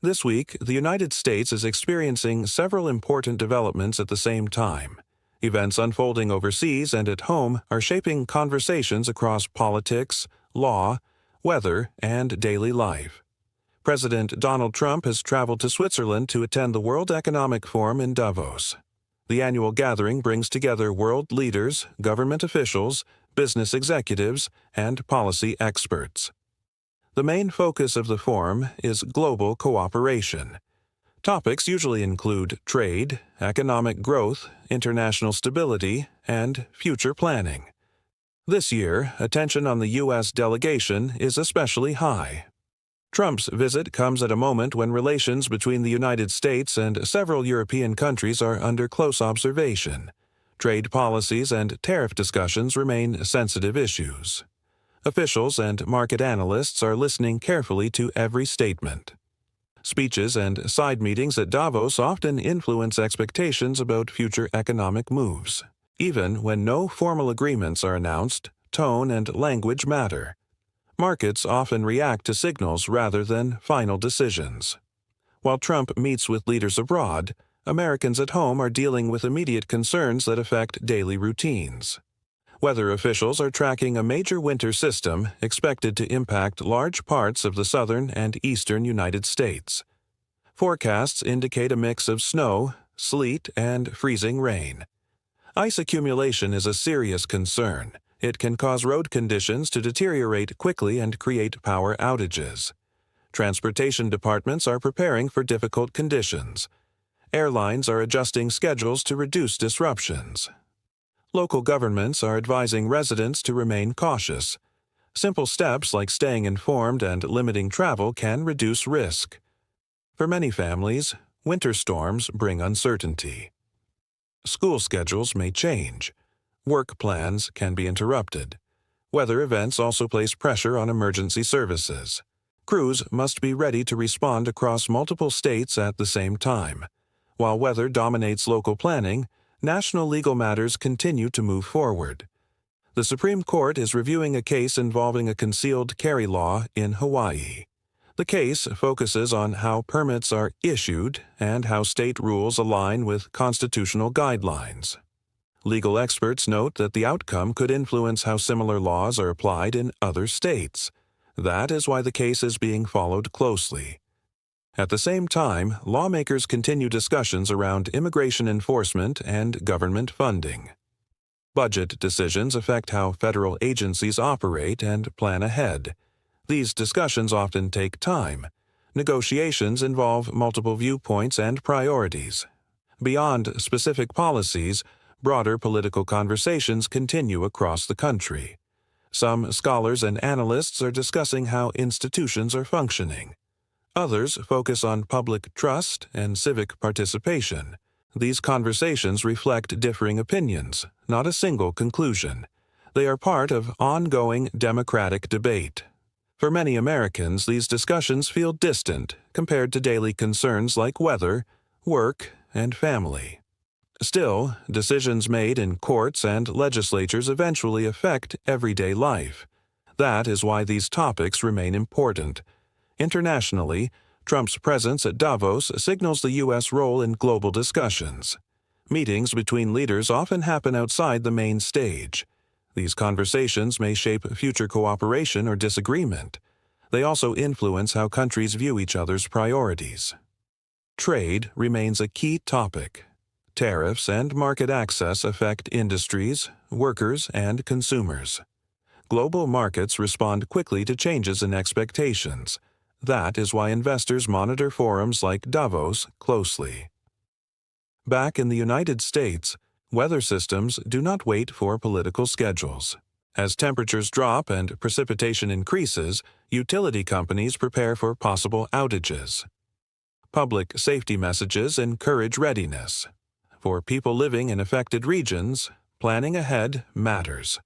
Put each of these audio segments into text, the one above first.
This week, the United States is experiencing several important developments at the same time. Events unfolding overseas and at home are shaping conversations across politics, law, weather, and daily life. President Donald Trump has traveled to Switzerland to attend the World Economic Forum in Davos. The annual gathering brings together world leaders, government officials, business executives, and policy experts. The main focus of the forum is global cooperation. Topics usually include trade, economic growth, international stability, and future planning. This year, attention on the U.S. delegation is especially high. Trump's visit comes at a moment when relations between the United States and several European countries are under close observation. Trade policies and tariff discussions remain sensitive issues. Officials and market analysts are listening carefully to every statement. Speeches and side meetings at Davos often influence expectations about future economic moves. Even when no formal agreements are announced, tone and language matter. Markets often react to signals rather than final decisions. While Trump meets with leaders abroad, Americans at home are dealing with immediate concerns that affect daily routines. Weather officials are tracking a major winter system expected to impact large parts of the southern and eastern United States. Forecasts indicate a mix of snow, sleet, and freezing rain. Ice accumulation is a serious concern. It can cause road conditions to deteriorate quickly and create power outages. Transportation departments are preparing for difficult conditions. Airlines are adjusting schedules to reduce disruptions. Local governments are advising residents to remain cautious. Simple steps like staying informed and limiting travel can reduce risk. For many families, winter storms bring uncertainty. School schedules may change. Work plans can be interrupted. Weather events also place pressure on emergency services. Crews must be ready to respond across multiple states at the same time. While weather dominates local planning, national legal matters continue to move forward. The Supreme Court is reviewing a case involving a concealed carry law in Hawaii. The case focuses on how permits are issued and how state rules align with constitutional guidelines. Legal experts note that the outcome could influence how similar laws are applied in other states. That is why the case is being followed closely. At the same time, lawmakers continue discussions around immigration enforcement and government funding. Budget decisions affect how federal agencies operate and plan ahead. These discussions often take time. Negotiations involve multiple viewpoints and priorities. Beyond specific policies, broader political conversations continue across the country. Some scholars and analysts are discussing how institutions are functioning. Others focus on public trust and civic participation. These conversations reflect differing opinions, not a single conclusion. They are part of ongoing democratic debate. For many Americans, these discussions feel distant compared to daily concerns like weather, work, and family. Still, decisions made in courts and legislatures eventually affect everyday life. That is why these topics remain important. Internationally, Trump's presence at Davos signals the U.S. role in global discussions. Meetings between leaders often happen outside the main stage. These conversations may shape future cooperation or disagreement. They also influence how countries view each other's priorities. Trade remains a key topic. Tariffs and market access affect industries, workers, and consumers. Global markets respond quickly to changes in expectations. That is why investors monitor forums like Davos closely. Back in the United States, weather systems do not wait for political schedules. As temperatures drop and precipitation increases, utility companies prepare for possible outages. Public safety messages encourage readiness. For people living in affected regions, planning ahead matters.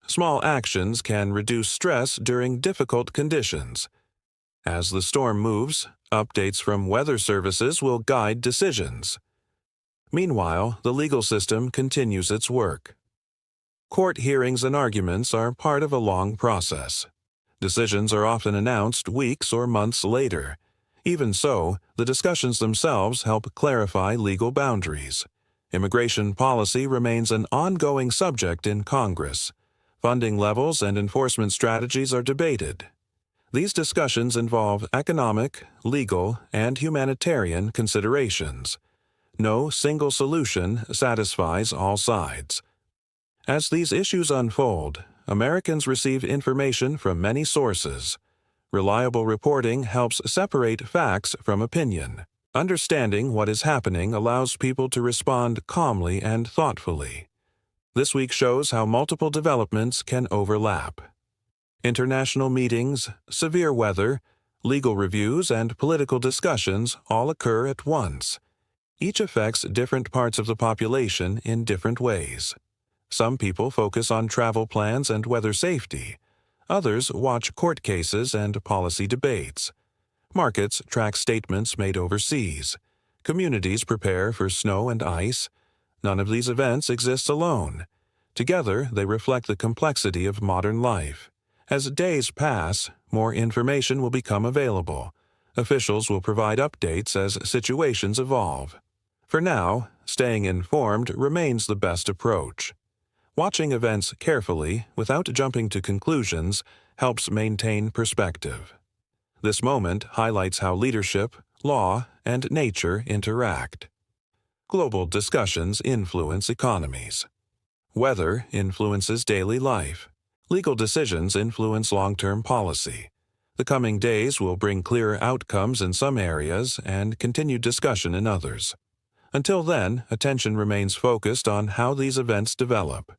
Small actions can reduce stress during difficult conditions. As the storm moves, updates from weather services will guide decisions. Meanwhile, the legal system continues its work. Court hearings and arguments are part of a long process. Decisions are often announced weeks or months later. Even so, the discussions themselves help clarify legal boundaries. Immigration policy remains an ongoing subject in Congress. Funding levels and enforcement strategies are debated. These discussions involve economic, legal, and humanitarian considerations. No single solution satisfies all sides. As these issues unfold, Americans receive information from many sources. Reliable reporting helps separate facts from opinion. Understanding what is happening allows people to respond calmly and thoughtfully. This week shows how multiple developments can overlap. International meetings, severe weather, legal reviews, and political discussions all occur at once. Each affects different parts of the population in different ways. Some people focus on travel plans and weather safety. Others watch court cases and policy debates. Markets track statements made overseas. Communities prepare for snow and ice. None of these events exists alone. Together, they reflect the complexity of modern life. As days pass, more information will become available. Officials will provide updates as situations evolve. For now, staying informed remains the best approach. Watching events carefully, without jumping to conclusions, helps maintain perspective. This moment highlights how leadership, law, and nature interact. Global discussions influence economies. Weather influences daily life. Legal decisions influence long-term policy. The coming days will bring clearer outcomes in some areas and continued discussion in others. Until then, attention remains focused on how these events develop.